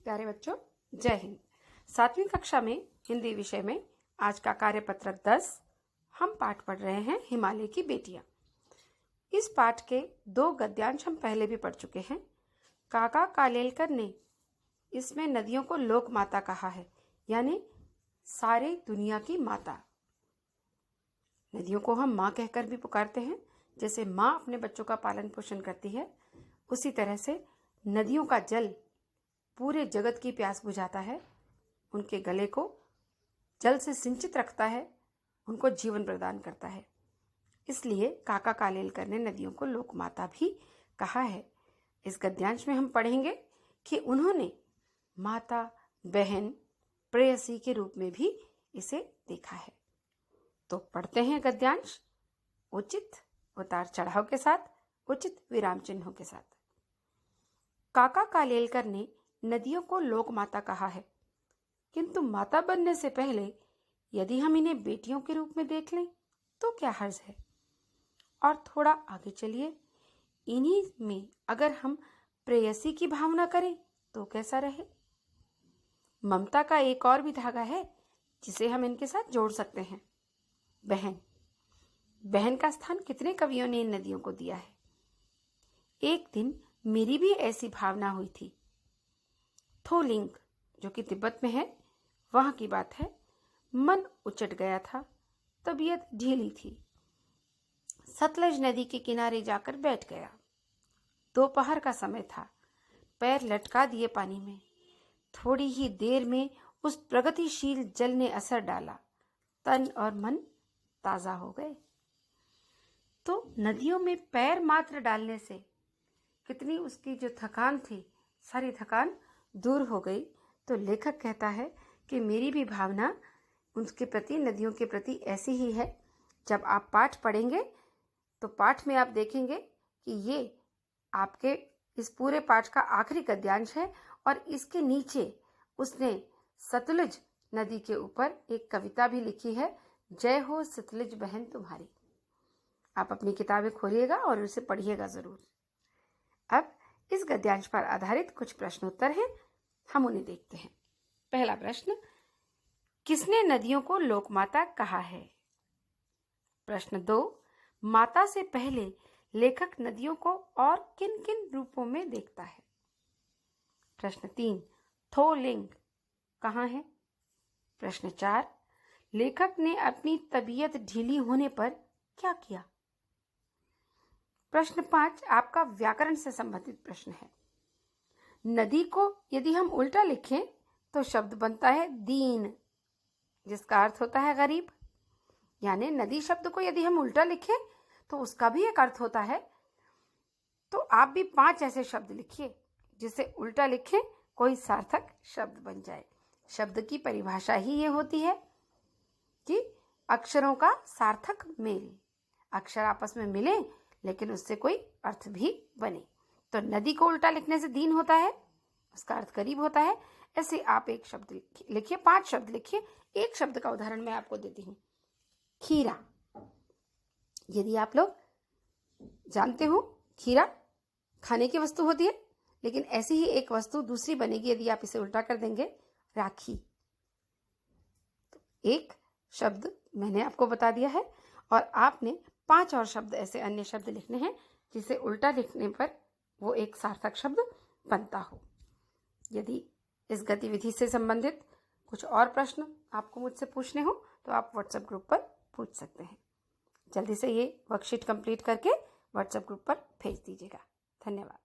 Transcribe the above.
प्यारे बच्चों, जय हिंद। 7वीं कक्षा में हिंदी विषय में आज का कार्यपत्र 10 हम पाठ पढ़ रहे हैं हिमालय की बेटियां। इस पाठ के 2 गद्यांश हम पहले भी पढ़ चुके हैं। काका कालेलकर ने इसमें नदियों को लोक माता कहा है, यानी सारी दुनिया की माता। नदियों को हम माँ कहकर भी पुकारते हैं। जैसे माँ अपने बच्चों का पालन पोषण करती है, उसी तरह से नदियों का जल पूरे जगत की प्यास बुझाता है, उनके गले को जल से सिंचित रखता है, उनको जीवन प्रदान करता है। इसलिए काका कालेलकर ने नदियों को लोक माता भी कहा है। इस गद्यांश में हम पढ़ेंगे कि उन्होंने माता, बहन, प्रेयसी के रूप में भी इसे देखा है। तो पढ़ते हैं गद्यांश उचित उतार चढ़ाव के साथ, उचित विराम चिन्हों के साथ। काका कालेलकर ने नदियों को लोक माता कहा है, किंतु माता बनने से पहले यदि हम इन्हें बेटियों के रूप में देख लें तो क्या हर्ज है। और थोड़ा आगे चलिए, इन्हीं में अगर हम प्रेयसी की भावना करें तो कैसा रहे। ममता का एक और भी धागा है जिसे हम इनके साथ जोड़ सकते हैं, बहन। बहन का स्थान कितने कवियों ने इन नदियों को दिया है। एक दिन मेरी भी ऐसी भावना हुई थी। थोलिंग, जो कि तिब्बत में है, वहां की बात है। मन उचट गया था, तबीयत ढीली थी। सतलज नदी के किनारे जाकर बैठ गया। दोपहर का समय था। पैर लटका दिए पानी में। थोड़ी ही देर में उस प्रगतिशील जल ने असर डाला। तन और मन ताजा हो गए। तो नदियों में पैर मात्र डालने से कितनी उसकी जो थकान थी, सारी थकान दूर हो गई। तो लेखक कहता है कि मेरी भी भावना उनके प्रति, नदियों के प्रति ऐसी ही है। जब आप पाठ पढ़ेंगे तो पाठ में आप देखेंगे कि ये आपके इस पूरे पाठ का आखिरी गद्यांश है और इसके नीचे उसने सतलुज नदी के ऊपर एक कविता भी लिखी है, जय हो सतलुज बहन तुम्हारी। आप अपनी किताबें खोलिएगा और उसे पढ़िएगा जरूर। अब इस गद्यांश पर आधारित कुछ प्रश्न उत्तर हैं, हम उन्हें देखते हैं। पहला प्रश्न, किसने नदियों को लोकमाता कहा है। प्रश्न 2, माता से पहले लेखक नदियों को और किन किन रूपों में देखता है। प्रश्न 3, थोलिंग कहाँ है। प्रश्न 4, लेखक ने अपनी तबीयत ढीली होने पर क्या किया। प्रश्न 5 आपका व्याकरण से संबंधित प्रश्न है। नदी को यदि हम उल्टा लिखें तो शब्द बनता है दीन, जिसका अर्थ होता है गरीब। यानी नदी शब्द को यदि हम उल्टा लिखें तो उसका भी एक अर्थ होता है। तो आप भी 5 ऐसे शब्द लिखिए जिसे उल्टा लिखें कोई सार्थक शब्द बन जाए। शब्द की परिभाषा ही ये होती है कि अक्षरों का सार्थक मेल, अक्षर आपस में मिले लेकिन उससे कोई अर्थ भी बने। तो नदी को उल्टा लिखने से दीन होता है, उसका अर्थ गरीब होता है। ऐसे आप एक शब्द लिखिए, 5 शब्द लिखिए। एक शब्द का उदाहरण मैं आपको देती हूँ, खीरा। यदि आप लोग जानते हो खीरा खाने की वस्तु होती है, लेकिन ऐसी ही एक वस्तु दूसरी बनेगी यदि आप इसे उल्टा कर देंगे, राखी। तो एक शब्द मैंने आपको बता दिया है और आपने 5 और शब्द ऐसे अन्य शब्द लिखने हैं जिसे उल्टा लिखने पर वो एक सार्थक शब्द बनता हो। यदि इस गतिविधि से संबंधित कुछ और प्रश्न आपको मुझसे पूछने हो तो आप व्हाट्सएप ग्रुप पर पूछ सकते हैं। जल्दी से ये वर्कशीट कंप्लीट करके व्हाट्सएप ग्रुप पर भेज दीजिएगा। धन्यवाद।